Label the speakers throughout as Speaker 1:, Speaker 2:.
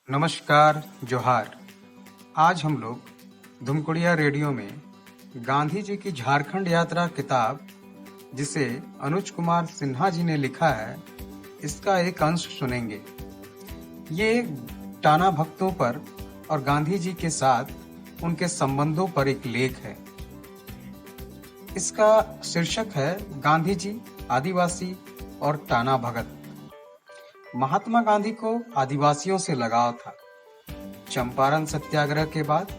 Speaker 1: नमस्कार, जोहार। आज हम लोग धुमकुड़िया रेडियो में गांधी जी की झारखंड यात्रा किताब, जिसे अनुज कुमार सिन्हा जी ने लिखा है, इसका एक अंश सुनेंगे। ये टाना भक्तों पर और गांधी जी के साथ उनके संबंधों पर एक लेख है। इसका शीर्षक है गांधी जी, आदिवासी और टाना भगत। महात्मा गांधी को आदिवासियों से लगाव था। चंपारण सत्याग्रह के बाद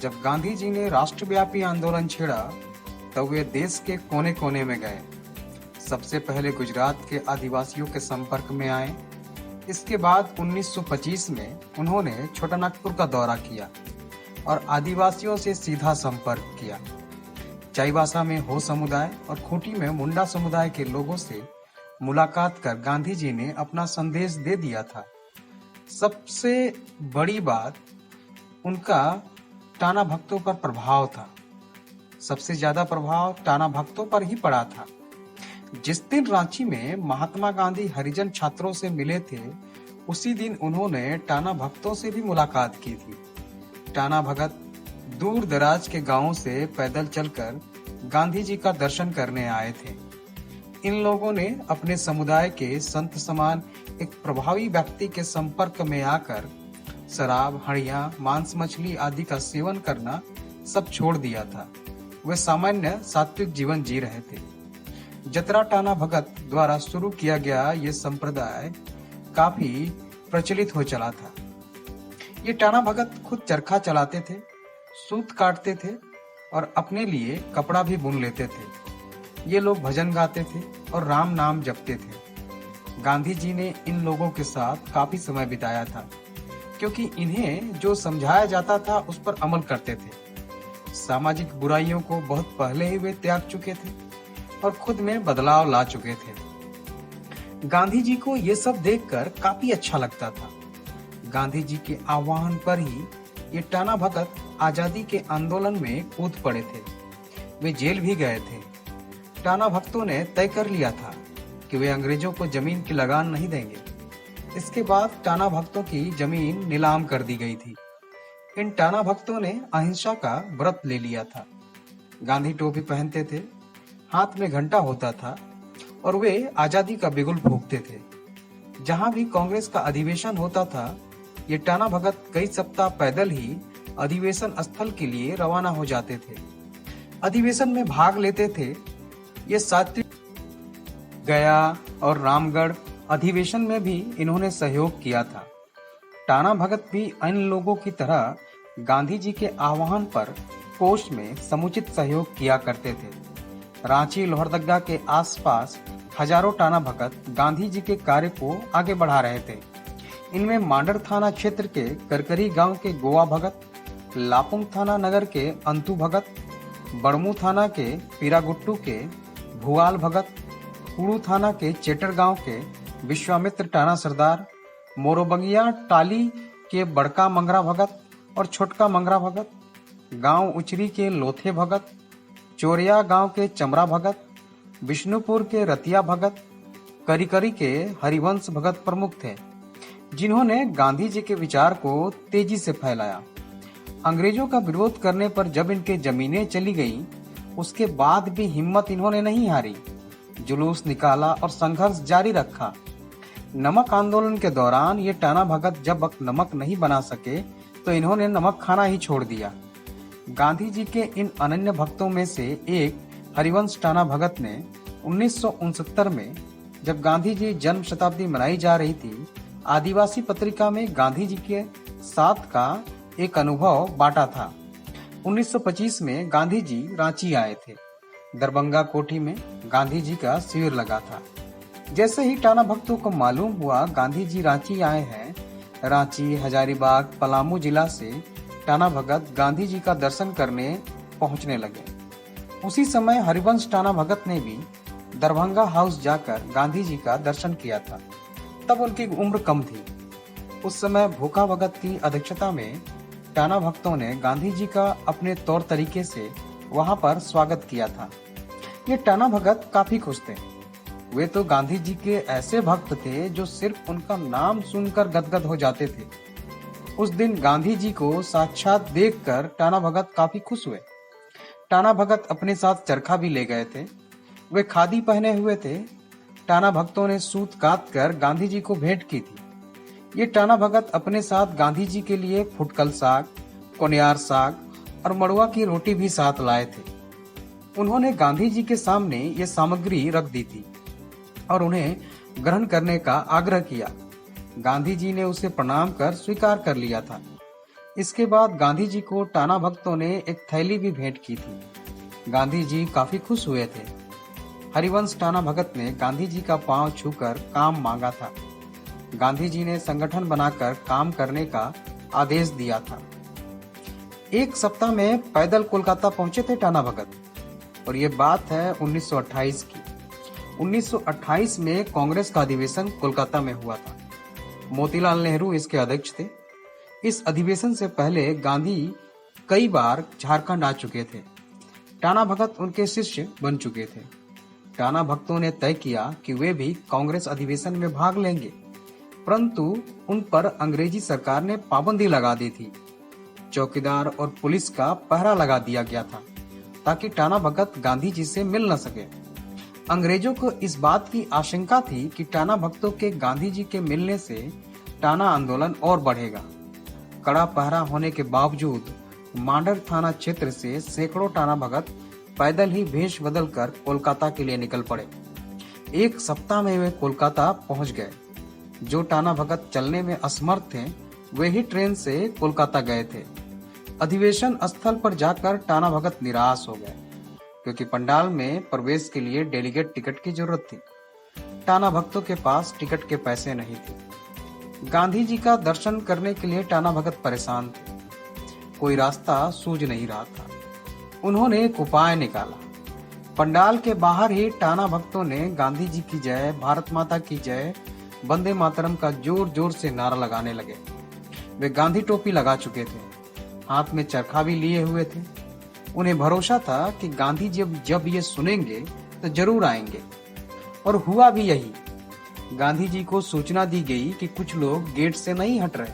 Speaker 1: जब गांधी जी ने राष्ट्रव्यापी आंदोलन छेड़ा, तब वे देश के कोने कोने में गए। सबसे पहले गुजरात के आदिवासियों के संपर्क में आए। इसके बाद 1925 में उन्होंने छोटानागपुर का दौरा किया और आदिवासियों से सीधा संपर्क किया। चाईबासा में हो समुदाय और खूंटी में मुंडा समुदाय के लोगों से मुलाकात कर गांधी जी ने अपना संदेश दे दिया था। सबसे बड़ी बात, उनका टाना भक्तों पर प्रभाव था। सबसे ज्यादा प्रभाव टाना भक्तों पर ही पड़ा था। जिस दिन रांची में महात्मा गांधी हरिजन छात्रों से मिले थे, उसी दिन उन्होंने टाना भक्तों से भी मुलाकात की थी। टाना भगत दूर दराज के गांवों से पैदल चलकर गांधी जी का दर्शन करने आए थे। इन लोगों ने अपने समुदाय के संत समान एक प्रभावी व्यक्ति के संपर्क में आकर शराब, हड़िया, मांस मछली आदि का सेवन करना सब छोड़ दिया था। वे सामान्य सात्विक जीवन जी रहे थे। जतरा टाना भगत द्वारा शुरू किया गया ये संप्रदाय काफी प्रचलित हो चला था। ये टाना भगत खुद चरखा चलाते थे, सूत काटते थे और अपने लिए कपड़ा भी बुन लेते थे। ये लोग भजन गाते थे और राम नाम जपते थे। गांधी जी ने इन लोगों के साथ काफी समय बिताया था, क्योंकि इन्हें जो समझाया जाता था उस पर अमल करते थे। सामाजिक बुराइयों को बहुत पहले ही वे त्याग चुके थे और खुद में बदलाव ला चुके थे। गांधी जी को ये सब देखकर काफी अच्छा लगता था। गांधी जी के आह्वान पर ही ये टाना भगत आजादी के आंदोलन में कूद पड़े थे। वे जेल भी गए थे। टाना भक्तों ने तय कर लिया था कि वे अंग्रेजों को जमीन की लगान नहीं देंगे। इसके बाद टाना भक्तों की जमीन नीलाम कर दी गई थी। इन टाना भक्तों ने अहिंसा का व्रत ले लिया था। गांधी टोपी पहनते थे, हाथ में घंटा होता था और वे आजादी का बिगुल फूंकते थे। जहां भी कांग्रेस का अधिवेशन होता था, ये टाना भगत कई सप्ताह पैदल ही अधिवेशन स्थल के लिए रवाना हो जाते थे। अधिवेशन में भाग लेते थे। ये सात्विक गया और रामगढ़ अधिवेशन में भी इन्होंने सहयोग किया था। टाना भगत भी इन लोगों की तरह गांधी जी के आह्वान पर कोष में समुचित सहयोग किया करते थे। रांची लोहरदगा के आसपास हजारों टाना भगत गांधी जी के कार्य को आगे बढ़ा रहे थे। इनमें मांडर थाना क्षेत्र के करकरी गांव के गोवा भगत, लापुंग थाना नगर के अंतु भगत, बड़मू थाना के पीरागुट्टू के भुआल भगत, कुड़ू थाना के चेटर गांव के विश्वामित्र टाना सरदार, मोरोबंगिया टाली के बड़का मंगरा भगत और छोटका मंगरा भगत, गांव उचरी के लोथे भगत, चोरिया गांव के चमरा भगत, विष्णुपुर के रतिया भगत, करीकरी के हरिवंश भगत प्रमुख थे, जिन्होंने गांधी जी के विचार को तेजी से फैलाया। अंग्रेजों का विरोध करने पर जब इनके जमीनें चली गईं, उसके बाद भी हिम्मत इन्होंने नहीं हारी। जुलूस निकाला और संघर्ष जारी रखा। नमक आंदोलन के दौरान ये टाना भगत जब नमक नहीं बना सके, तो इन्होंने नमक खाना ही छोड़ दिया। गांधी जी के इन अनन्य भक्तों में से एक हरिवंश टाना भगत ने 1969 में, जब गांधी जी जन्म शताब्दी मनाई जा रही थी, आदिवासी पत्रिका में गांधी जी के साथ का एक अनुभव बांटा था। 1925 में गांधी जी रांची आए थे। दरभंगा कोठी में गांधी जी का शिविर लगा था। जैसे ही टाना भक्तों को मालूम हुआ गांधी जी रांची आए हैं, रांची, हजारीबाग, पलामू जिला से टाना भगत गांधी जी का दर्शन करने पहुंचने लगे। उसी समय हरिवंश टाना भगत ने भी दरभंगा हाउस जाकर गांधी जी का दर्शन किया था। तब उनकी उम्र कम थी। उस समय भूखा भगत की अध्यक्षता में टाना भक्तों ने गांधी जी का अपने तौर तरीके से वहां पर स्वागत किया था। ये टाना भगत काफी खुश थे। वे तो गांधी जी के ऐसे भक्त थे जो सिर्फ उनका नाम सुनकर गदगद हो जाते थे। उस दिन गांधी जी को साक्षात देखकर टाना भगत काफी खुश हुए। टाना भगत अपने साथ चरखा भी ले गए थे। वे खादी पहने हुए थे। टाना भगतों ने सूत काट कर गांधी जी को भेंट की थी। ये टाना भगत अपने साथ गांधी जी के लिए फुटकल साग, कोनियार साग और मड़ुआ की रोटी भी साथ लाए थे। उन्होंने गांधी जी के सामने ये सामग्री रख दी थी और उन्हें ग्रहण करने का आग्रह किया। गांधी जी ने उसे प्रणाम कर स्वीकार कर लिया था। इसके बाद गांधी जी को टाना भक्तों ने एक थैली भी भेंट की थी। गांधी जी काफी खुश हुए थे। हरिवंश टाना भगत ने गांधी जी का पांव छूकर काम मांगा था। गांधी जी ने संगठन बनाकर काम करने का आदेश दिया था। एक सप्ताह में पैदल कोलकाता पहुंचे थे टाना भगत, और ये बात है 1928 की। 1928 में कांग्रेस का अधिवेशन कोलकाता में हुआ था। मोतीलाल नेहरू इसके अध्यक्ष थे। इस अधिवेशन से पहले गांधी कई बार झारखंड आ चुके थे। टाना भगत उनके शिष्य बन चुके थे। टाना भक्तों ने तय किया कि वे भी कांग्रेस अधिवेशन में भाग लेंगे, परंतु उन पर अंग्रेजी सरकार ने पाबंदी लगा दी थी। चौकीदार और पुलिस का पहरा लगा दिया गया था ताकि टाना भगत गांधी जी से मिल न सके। अंग्रेजों को इस बात की आशंका थी कि टाना भक्तों के गांधी जी के मिलने से टाना आंदोलन और बढ़ेगा। कड़ा पहरा होने के बावजूद मांडर थाना क्षेत्र से सैकड़ों टाना भगत पैदल ही भेष बदल कर कोलकाता के लिए निकल पड़े। एक सप्ताह में वे कोलकाता पहुंच गए। जो टाना भगत चलने में असमर्थ थे, वे ही ट्रेन से कोलकाता गए थे। अधिवेशन स्थल पर जाकर टाना भगत निराश हो गए, क्योंकि पंडाल में प्रवेश के लिए डेलीगेट टिकट की जरूरत थी। टाना भक्तों के पास टिकट के पैसे नहीं थे। गांधी जी का दर्शन करने के लिए टाना भगत परेशान थे। कोई रास्ता सूझ नहीं रहा था। उन्होंने एक उपाय निकाला। पंडाल के बाहर ही टाना भक्तों ने गांधी जी की जय, भारत माता की जय, वंदे मातरम का जोर जोर से नारा लगाने लगे। वे गांधी टोपी लगा चुके थे, हाथ में चरखा भी लिए हुए थे। उन्हें भरोसा था कि गांधी जी जब ये सुनेंगे तो जरूर आएंगे, और हुआ भी यही। गांधी जी को सूचना दी गई कि कुछ लोग गेट से नहीं हट रहे,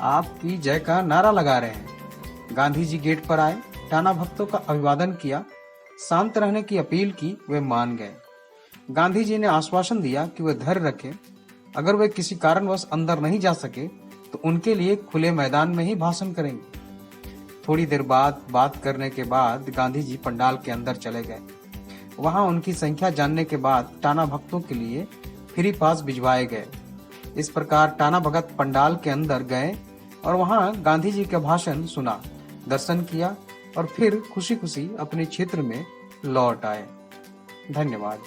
Speaker 1: आपकी जय का नारा लगा रहे हैं। गांधी जी गेट पर आए, टाना भक्तों का अभिवादन किया, शांत रहने की अपील की। वे मान गए। गांधी जी ने आश्वासन दिया कि वे धैर्य रखें। अगर वे किसी कारणवश अंदर नहीं जा सके तो उनके लिए खुले मैदान में ही भाषण करेंगे। थोड़ी देर बाद बात करने के बाद गांधी जी पंडाल के अंदर चले गए। वहां उनकी संख्या जानने के बाद टाना भक्तों के लिए फ्री पास भिजवाए गए। इस प्रकार टाना भगत पंडाल के अंदर गए और वहां गांधी जी का भाषण सुना, दर्शन किया और फिर खुशी खुशी अपने क्षेत्र में लौट आए। धन्यवाद।